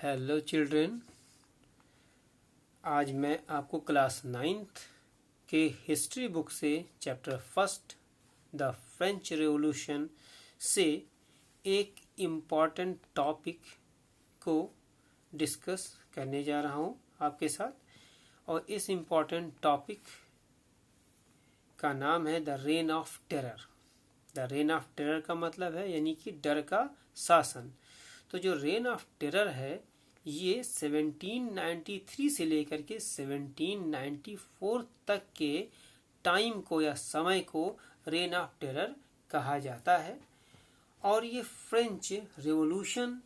Hello children, आज मैं आपको क्लास 9th के हिस्ट्री बुक से chapter first the French revolution से एक इम्पॉर्टेंट टॉपिक को डिस्कस करने जा रहा हूँ आपके साथ। और इस इम्पॉर्टेंट टॉपिक का नाम है the rain of terror. The rain of terror का मतलब है यानी कि डर का शासन। तो जो रेन ऑफ टेरर है ये 1793 से लेकर के 1794 तक के टाइम को या समय को रेन ऑफ टेरर कहा जाता है। और ये फ्रेंच रेवोल्यूशन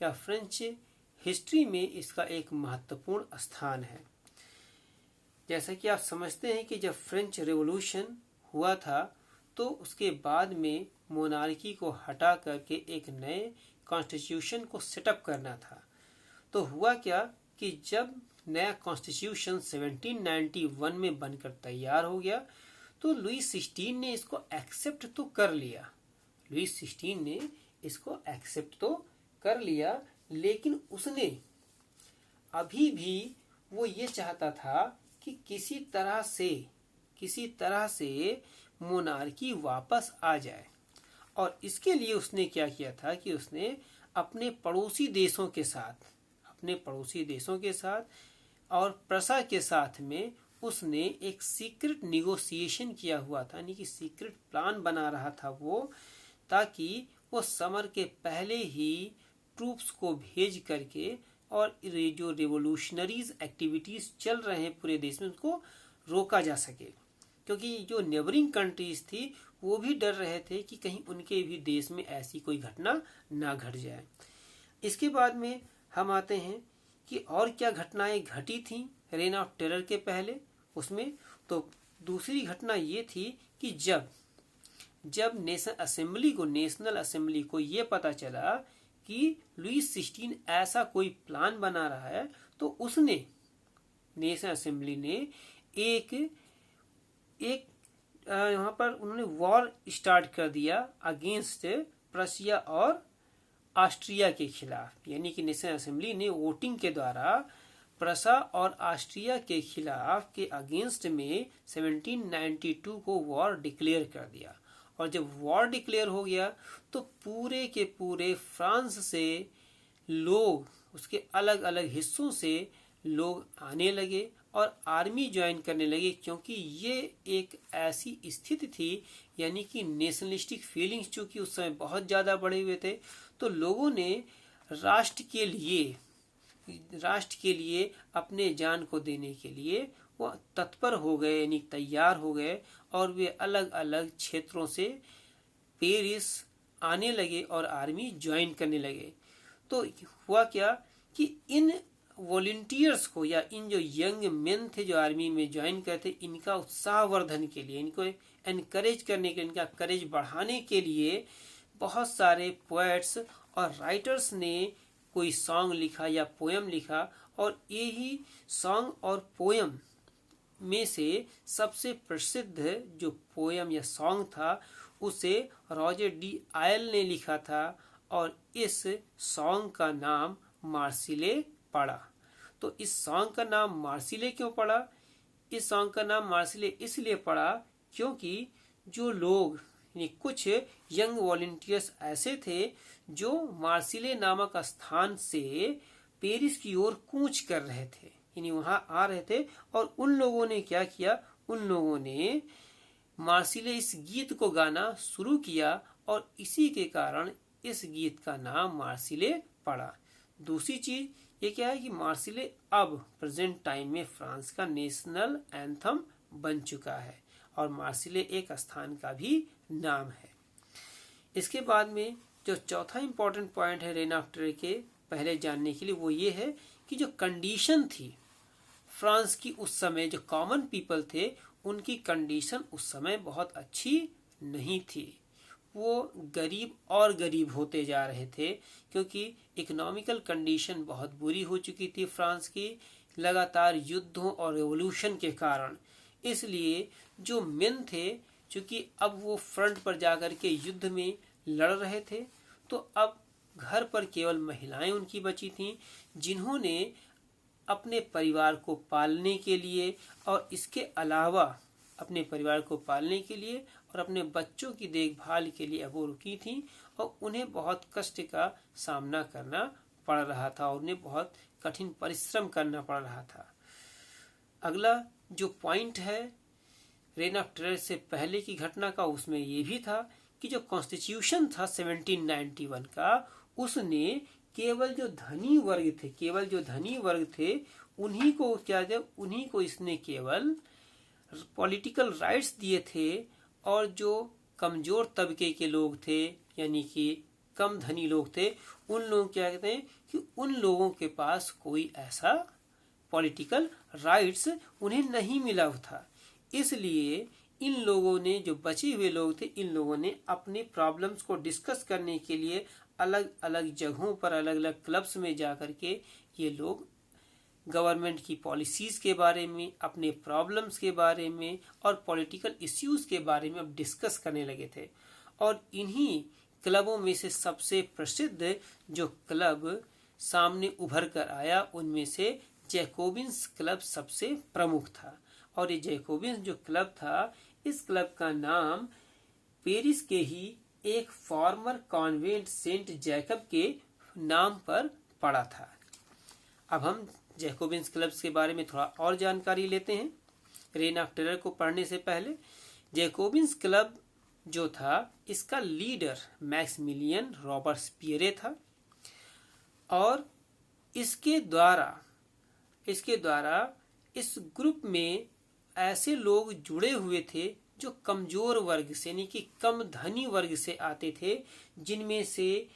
या फ्रेंच हिस्ट्री में इसका एक महत्वपूर्ण स्थान है। जैसा कि आप समझते हैं कि जब फ्रेंच रेवोल्यूशन हुआ था तो उसके बाद में मोनार्की को हटा करके एक नए कॉन्स्टिट्यूशन को सेटअप करना था। तो हुआ क्या कि जब नया कॉन्स्टिट्यूशन 1791 में बनकर तैयार हो गया तो लुईस 16 ने इसको एक्सेप्ट तो कर लिया। लुईस 16 ने इसको एक्सेप्ट तो कर लिया, लेकिन उसने अभी भी वो ये चाहता था कि किसी तरह से मोनार्की वापस आ जाए। और इसके लिए उसने क्या किया था कि उसने अपने पड़ोसी देशों के साथ और प्रसा के साथ में उसने एक सीक्रेट निगोशिएशन किया हुआ था, यानी कि सीक्रेट प्लान बना रहा था वो, ताकि वो समर के पहले ही ट्रूप्स को भेज करके और जो रिवोल्यूशनरीज एक्टिविटीज चल रहे हैं पूरे देश में उसको रोका जा सके। क्योंकि जो नेबरिंग कंट्रीज थी वो भी डर रहे थे कि कहीं उनके भी देश में ऐसी कोई घटना ना घट जाए। इसके बाद में हम आते हैं कि और क्या घटनाएं घटी थी रेन ऑफ टेरर के पहले उसमें। तो दूसरी घटना ये थी कि जब नेशनल असेंबली को ये पता चला कि लुईस 16 ऐसा कोई प्लान बना रहा है, तो उसने नेशनल असेंबली ने एक यहाँ पर उन्होंने वॉर स्टार्ट कर दिया अगेंस्ट प्रशिया और ऑस्ट्रिया के खिलाफ। यानी कि नेशनल असेंबली ने वोटिंग के द्वारा प्रसा और ऑस्ट्रिया के खिलाफ के अगेंस्ट में 1792 को वॉर डिक्लेयर कर दिया। और जब वॉर डिक्लेयर हो गया तो पूरे के पूरे फ्रांस से लोग, उसके अलग अलग हिस्सों से लोग आने लगे और आर्मी ज्वाइन करने लगे, क्योंकि ये एक ऐसी स्थिति थी, यानी कि नेशनलिस्टिक फीलिंग्स चूंकि उस समय बहुत ज़्यादा बढ़े हुए थे, तो लोगों ने राष्ट्र के लिए अपने जान को देने के लिए वो तत्पर हो गए, यानी तैयार हो गए। और वे अलग अलग क्षेत्रों से पेरिस आने लगे और आर्मी ज्वाइन करने लगे। तो हुआ क्या कि इन वॉलंटियर्स को या इन जो यंग मेन थे जो आर्मी में ज्वाइन करते, इनका उत्साहवर्धन के लिए, इनको एनकरेज करने के लिए, इनका करेज बढ़ाने के लिए बहुत सारे पोएट्स और राइटर्स ने कोई सॉन्ग लिखा या पोयम लिखा। और यही सॉन्ग और पोयम में से सबसे प्रसिद्ध जो पोयम या सॉन्ग था उसे रॉजर डी आयल ने लिखा था, और इस सॉन्ग का नाम मार्सिले पड़ा। तो इस सॉन्ग का नाम मार्सिले क्यों पड़ा? इस सॉन्ग का नाम मार्सिले इसलिए पड़ा क्योंकि जो लोग, कुछ यंग वॉलंटियर्स ऐसे थे जो मार्सिले नामक स्थान से पेरिस की ओर कूच कर रहे थे, यानी वहां आ रहे थे। और उन लोगों ने क्या किया, उन लोगों ने मार्सिले इस गीत को गाना शुरू किया और इसी के कारण इस गीत का नाम मार्सिले पड़ा। दूसरी चीज ये क्या है कि मार्सिले अब प्रेजेंट टाइम में फ्रांस का नेशनल एंथम बन चुका है और मार्सिले एक स्थान का भी नाम है। इसके बाद में जो चौथा इंपॉर्टेंट पॉइंट है रेन ऑफ टेरर के पहले जानने के लिए, वो ये है कि जो कंडीशन थी फ्रांस की उस समय, जो कॉमन पीपल थे उनकी कंडीशन उस समय बहुत अच्छी नहीं थी। वो गरीब और गरीब होते जा रहे थे, क्योंकि इकोनॉमिकल कंडीशन बहुत बुरी हो चुकी थी फ्रांस की, लगातार युद्धों और रेवोल्यूशन के कारण। इसलिए जो मेन थे, चूंकि अब वो फ्रंट पर जाकर के युद्ध में लड़ रहे थे, तो अब घर पर केवल महिलाएं उनकी बची थीं, जिन्होंने अपने परिवार को पालने के लिए और इसके अलावा अपने परिवार को पालने के लिए और अपने बच्चों की देखभाल के लिए अब वो रुकी थीं और उन्हें बहुत कष्ट का सामना करना पड़ रहा था और उन्हें बहुत कठिन परिश्रम करना पड़ रहा था। अगला जो पॉइंट है रेन ऑफ टेरर से पहले की घटना का, उसमें ये भी था कि जो कॉन्स्टिट्यूशन था 1791 का, उसने केवल जो धनी वर्ग थे उन्हीं को क्या दिया, उन्हीं को इसने केवल पॉलिटिकल राइट्स दिए थे और जो कमजोर तबके के लोग थे यानी कि कम धनी लोग थे, उन लोगों क्या कहते हैं कि उन लोगों के पास कोई ऐसा पॉलिटिकल राइट्स उन्हें नहीं मिला था। इसलिए इन लोगों ने, जो बचे हुए लोग थे, इन लोगों ने अपने प्रॉब्लम्स को डिस्कस करने के लिए अलग अलग जगहों पर, अलग अलग क्लब्स में जाकर के ये लोग गवर्नमेंट की पॉलिसीज के बारे में, अपने प्रॉब्लम्स के बारे में और पॉलिटिकल इश्यूज के बारे में अब डिस्कस करने लगे थे। और इन्हीं क्लबों में से सबसे प्रसिद्ध जो क्लब सामने उभर कर आया, उनमें से जैकोबिन्स क्लब सबसे प्रमुख था। और ये जैकोबिन्स जो क्लब था, इस क्लब का नाम पेरिस के ही एक फॉर्मर कॉन्वेंट सेंट जैकब के नाम पर पड़ा था। अब हम जैकोबिन्स क्लब्स के बारे में थोड़ा और जानकारी लेते हैं। रेन ऑफ टेरर को पढ़ने से पहले जैकोबिन्स क्लब जो था, इसका लीडर मैक्सिमिलियन रॉबर्सपियरे था और इसके द्वारा इस ग्रुप में ऐसे लोग जुड़े हुए थे जो कमजोर वर्ग से यानी कि कम धनी वर्ग से आते थे, जिनमें से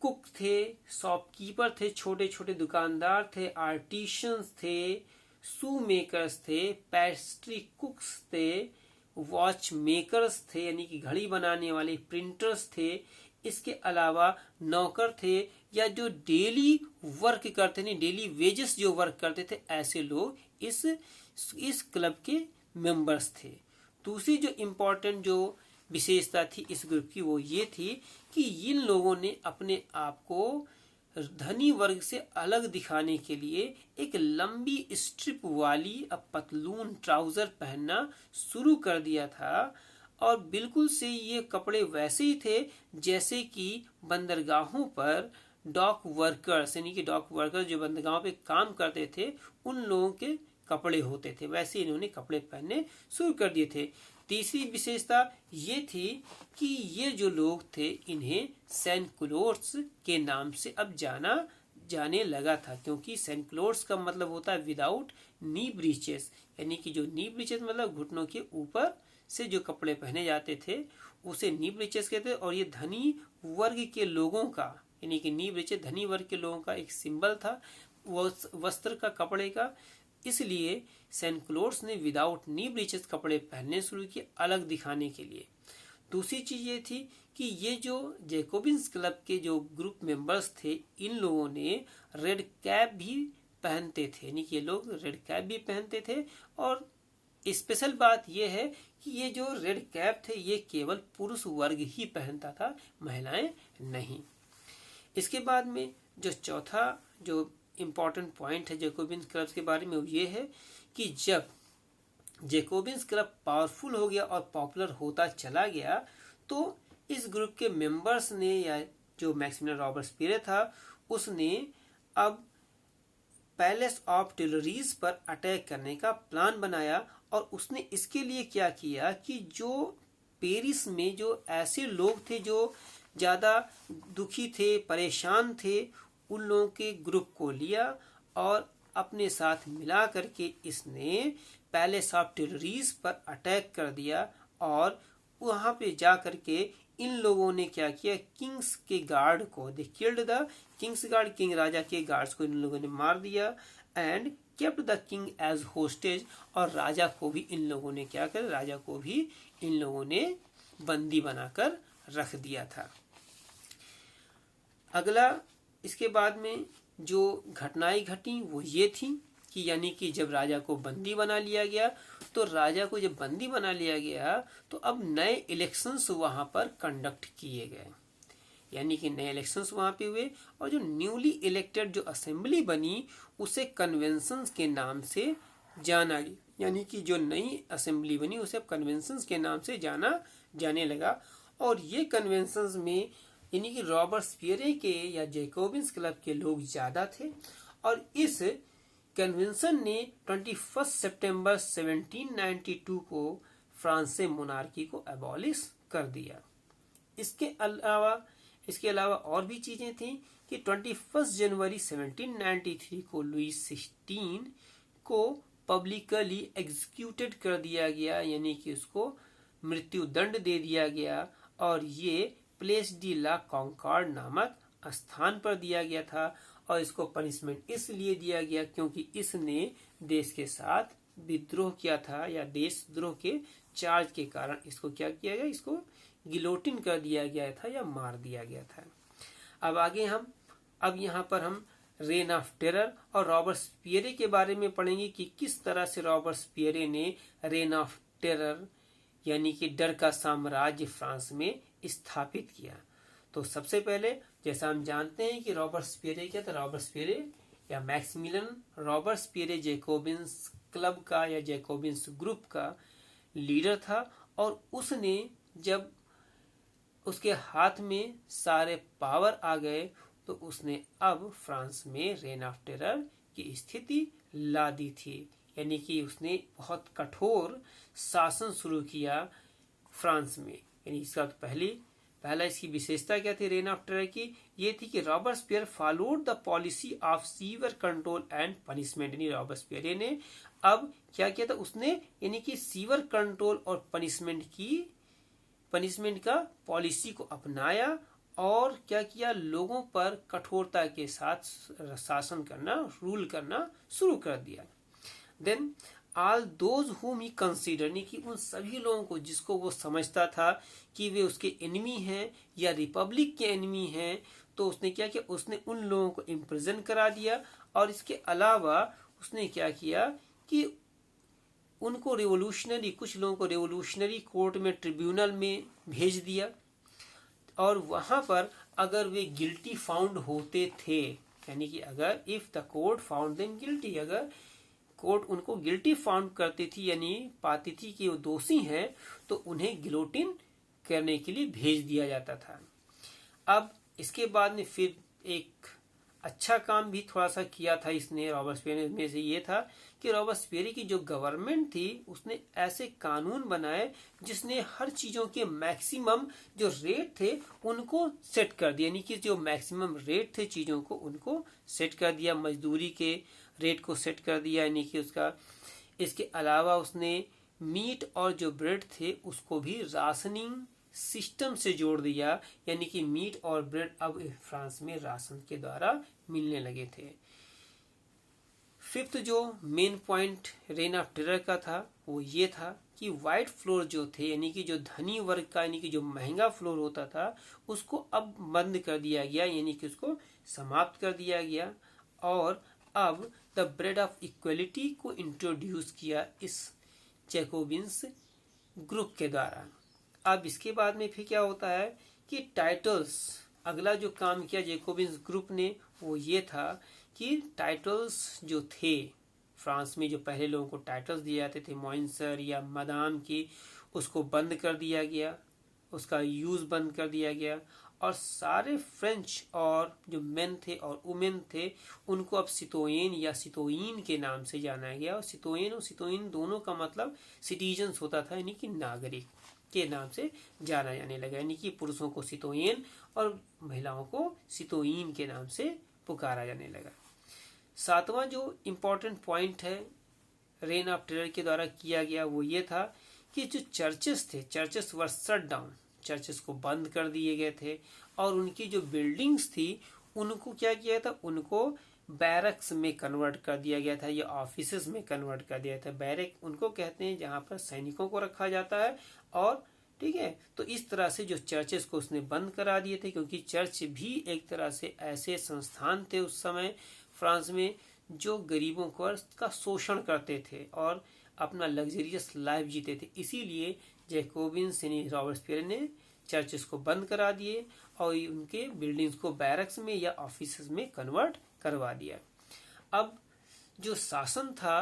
कुक थे, शॉपकीपर थे, छोटे छोटे दुकानदार थे, आर्टिशियंस थे, शू मेकर्स थे, पेस्ट्री कुक्स थे, वॉच मेकर्स थे यानी कि घड़ी बनाने वाले, प्रिंटर्स थे, इसके अलावा नौकर थे या जो डेली वर्क करते थे, डेली वेजेस जो वर्क करते थे, ऐसे लोग इस क्लब के मेंबर्स थे। दूसरी जो इम्पोर्टेंट जो विशेषता थी इस ग्रुप की, वो ये थी कि इन लोगों ने अपने आप को धनी वर्ग से अलग दिखाने के लिए एक लंबी स्ट्रिप वाली पतलून ट्राउजर पहनना शुरू कर दिया था और बिल्कुल से ये कपड़े वैसे ही थे जैसे कि बंदरगाहों पर डॉक वर्कर्स यानी कि डॉक वर्कर्स जो बंदरगाहों पे काम करते थे, उन लोगों के कपड़े होते थे, वैसे इन्होंने कपड़े पहनने शुरू कर दिए थे। तीसरी विशेषता ये थी कि ये जो लोग थे, इन्हें सेंट क्लोड्स के नाम से अब जाने लगा था, क्योंकि सेंट क्लोड्स का मतलब होता है विदाउट नी ब्रीचेस, यानी कि जो नी ब्रीचेस मतलब घुटनों के ऊपर से जो कपड़े पहने जाते थे उसे नी ब्रीचेस कहते हैं। और ये धनी वर्ग के लोगों का यानी कि नी ब्रीचेस धनी वर्ग के लोगों का एक सिंबल था वस्त्र का, कपड़े का। इसलिए सेंट क्लोड्स ने विदाउट नी ब्रीचेस कपड़े पहनने शुरू किए अलग दिखाने के लिए। दूसरी चीज ये थी कि ये जो जैकोबिन्स क्लब के जो ग्रुप मेंबर्स थे, इन लोगों ने रेड कैप भी पहनते थे, यानी कि ये लोग रेड कैप भी पहनते थे। और स्पेशल बात यह है कि ये जो रेड कैप थे ये केवल पुरुष वर्ग ही पहनता था, महिलाएं नहीं। इसके बाद में जो चौथा जो इम्पोर्टेंट पॉइंट है जैकोबिन्स क्लब के बारे में, वो ये है कि जब जैकोबिन्स क्लब पावरफुल हो गया और पॉपुलर होता चला गया, तो इस ग्रुप के मेंबर्स ने या जो मैक्सिमिलियन रॉबर्सपियरे था, उसने अब पैलेस ऑफ ट्यूइलरीज पर अटैक करने का प्लान बनाया। और उसने इसके लिए क्या किया कि जो पेरिस में जो ऐसे लोग थे जो ज्यादा दुखी थे, परेशान थे, उन लोगों के ग्रुप को लिया और अपने साथ मिला करके इसने पैलेस ऑफ ट्यूइलरीज पर अटैक कर दिया। और वहां पे जा करके इन लोगों ने क्या किया, किंग्स के गार्ड को, they killed the king's guard, king राजा के गार्ड्स को इन लोगों ने मार दिया and kept the king as hostage. और राजा को भी इन लोगों ने क्या कर, राजा को भी इन लोगों ने बंदी बनाकर रख दिया था। अगला इसके बाद में जो घटनाएं घटी वो ये थी कि यानी कि जब राजा को बंदी बना लिया गया, तो राजा को जब बंदी बना लिया गया तो अब नए इलेक्शंस वहां पर कंडक्ट किए गए। यानी कि नए इलेक्शंस वहां पे हुए, और जो न्यूली इलेक्टेड जो असेंबली बनी उसे कन्वेंशंस के नाम से जाना गया, यानी कि जो नई असेंबली बनी उसे अब कन्वेंशंस के नाम से जाना जाने लगा। और ये कन्वेंशंस में यानी कि रॉबर्टस्पियरे के या जैकोबिन्स क्लब के लोग ज्यादा थे, और इस कन्वेंशन ने 21 सितंबर 1792 को फ्रांस से मोनार्की को एबॉलिश कर दिया। इसके अलावा और भी चीजें थी कि 21 जनवरी 1793 को लुईस 16 को पब्लिकली एग्जीक्यूटेड कर दिया गया, यानी कि उसको मृत्यु दंड दे दिया गया, और ये प्लेस डी ला कॉन्कॉर्ड नामक स्थान पर दिया गया था। और इसको पनिशमेंट इसलिए दिया गया क्योंकि इसने देश के साथ विद्रोह किया था, या देशद्रोह के चार्ज के कारण इसको क्या किया गया, इसको गिलोटिन कर दिया गया था या मार दिया गया था। अब आगे अब यहाँ पर हम रेन ऑफ टेरर और रॉबर्टस्पियरे के बारे में पढ़ेंगे कि किस तरह से रॉबर्टस्पियरे ने रेन ऑफ टेरर यानी कि डर का साम्राज्य फ्रांस में स्थापित किया। तो सबसे पहले जैसा हम जानते हैं कि रॉबर्टस्पियरे क्या था, रॉबर्टस्पियरे या मैक्सिमिलियन रॉबर्टस्पियरे जैकोबिन्स क्लब का या जैकोबिन्स ग्रुप का लीडर था, और उसने जब उसके हाथ में सारे पावर आ गए तो उसने अब फ्रांस में रेन ऑफ टेरर की स्थिति ला दी थी, यानी कि उसने बहुत कठोर शासन शुरू किया फ्रांस में। यानी इसका पहला इसकी विशेषता क्या थी रेन ऑफ टेरर की, ये थी कि Robespierre followed the policy of severe control and punishment. यानी रॉबर्टस्पियर ने अब क्या किया था, उसने यानी कि सीवियर कंट्रोल और पनिशमेंट का पॉलिसी को अपनाया, और क्या किया, लोगों पर कठोरता के साथ शासन करना, रूल करना शुरू कर दिया। देन ऑल दोज हुम ही कंसीडर, यानी कि उन सभी लोगों को जिसको वो समझता था कि वे उसके एनिमी हैं या रिपब्लिक के एनिमी हैं, तो उसने क्या किया, उसने उन लोगों को इम्प्रिजन करा दिया। और इसके अलावा उसने क्या किया कि उनको कुछ लोगों को रेवोल्यूशनरी कोर्ट में, ट्रिब्यूनल में भेज दिया, और वहां पर अगर वे गिल्टी फाउंड होते थे, यानी कि अगर if the court found them guilty, अगर कोर्ट उनको गिल्टी फाउंड करती थी यानी पाती थी कि वो दोषी हैं, तो उन्हें गिलोटिन करने के लिए भेज दिया जाता था। अब इसके बाद में फिर एक अच्छा काम भी थोड़ा सा किया था इसने रॉबर्टस्पियर में से ये था कि रॉबर्टस्पियर की जो गवर्नमेंट थी उसने ऐसे कानून बनाए जिसने हर चीजों के मैक्सिमम जो रेट थे उनको सेट कर दिया, यानी कि जो मैक्सिमम रेट थे चीजों को उनको सेट कर दिया, मजदूरी के रेट को सेट कर दिया, यानी कि उसका। इसके अलावा उसने मीट और जो ब्रेड थे उसको भी राशनिंग सिस्टम से जोड़ दिया, यानी कि मीट और ब्रेड अब फ्रांस में राशन के द्वारा मिलने लगे थे। फिफ्थ जो main point rain of terror का था वो ये था कि व्हाइट फ्लोर जो थे, यानी कि जो धनी वर्ग का, यानी कि जो महंगा फ्लोर होता था उसको अब बंद कर दिया गया, यानी कि उसको समाप्त कर दिया गया, और अब द ब्रेड ऑफ इक्वलिटी को इंट्रोड्यूस किया इस जैकोबिन्स ग्रुप के द्वारा। अब इसके बाद में फिर क्या होता है कि टाइटल्स, अगला जो काम किया जैकोबिन्स ग्रुप ने वो ये था कि टाइटल्स जो थे फ्रांस में, जो पहले लोगों को टाइटल्स दिए जाते थे मॉइंसर या मदाम की, उसको बंद कर दिया गया, उसका यूज बंद कर दिया गया, और सारे फ्रेंच और जो मेन थे और वुमेन थे उनको अब सितोयेन या सितोयीन के नाम से जाना गया। और सितोयीन दोनों का मतलब सिटीजन्स होता था, यानी कि नागरिक के नाम से जाना जाने लगा, यानी कि पुरुषों को सितोयेन और महिलाओं को सितोयीन के नाम से पुकारा जाने लगा। सातवां जो इम्पोर्टेंट पॉइंट है रेन ऑफ टेरर के द्वारा किया गया वो ये था कि जो चर्चेस थे, चर्चेस वर शट डाउन, चर्चेस को बंद कर दिए गए थे, और उनकी जो बिल्डिंग्स थी उनको क्या किया था, उनको बैरक्स में कन्वर्ट कर दिया गया था या ऑफिसेस में कन्वर्ट कर दिया था। बैरक उनको कहते हैं जहां पर सैनिकों को रखा जाता है, और ठीक है, तो इस तरह से जो चर्चेस को उसने बंद करा दिए थे, क्योंकि चर्च भी एक तरह से ऐसे संस्थान थे उस समय फ्रांस में जो गरीबों का शोषण करते थे और अपना लग्जरियस लाइफ जीते थे। इसीलिए जैकोबिन्स यानी रॉबर्टस्पियर ने चर्चेस को बंद करा दिए, और उनके बिल्डिंग्स को बैरक्स में या ऑफिस में कन्वर्ट करवा दिया। अब जो शासन था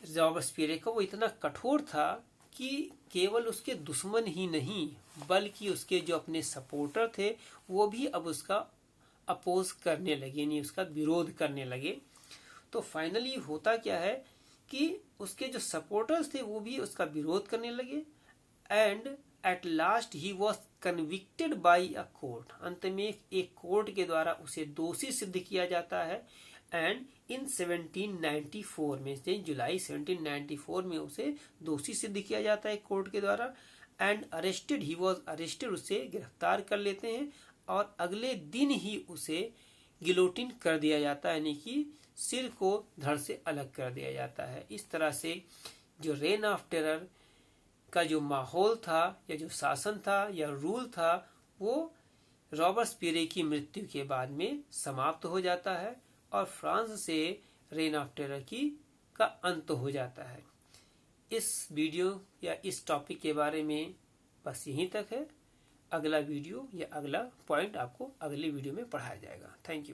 रॉबेस्पियर का वो इतना कठोर था कि केवल उसके दुश्मन ही नहीं बल्कि उसके जो अपने सपोर्टर थे वो भी अब उसका अपोज करने लगे, यानी उसका विरोध करने लगे। तो फाइनली होता क्या है कि उसके जो सपोर्टर्स थे वो भी उसका विरोध करने लगे and at last he was convicted by a court. अंत में एक कोर्ट के द्वारा उसे दोषी सिद्ध किया जाता है एंड इन 1794 में जुलाई 1794 में उसे दोषी सिद्ध किया जाता है कोर्ट के द्वारा and arrested, he was arrested, उसे गिरफ्तार कर लेते हैं और अगले दिन ही उसे गिलोटिन कर दिया जाता है, यानी कि सिर को धड़ से अलग कर दिया जाता है। इस तरह से जो रेन ऑफ टेरर का जो माहौल था या जो शासन था या रूल था वो रॉबेस्पियर की मृत्यु के बाद में समाप्त हो जाता है और फ्रांस से रेन ऑफ टेरर का अंत हो जाता है। इस वीडियो या इस टॉपिक के बारे में बस यहीं तक है। अगला वीडियो या अगला पॉइंट आपको अगले वीडियो में पढ़ाया जाएगा। Thank you.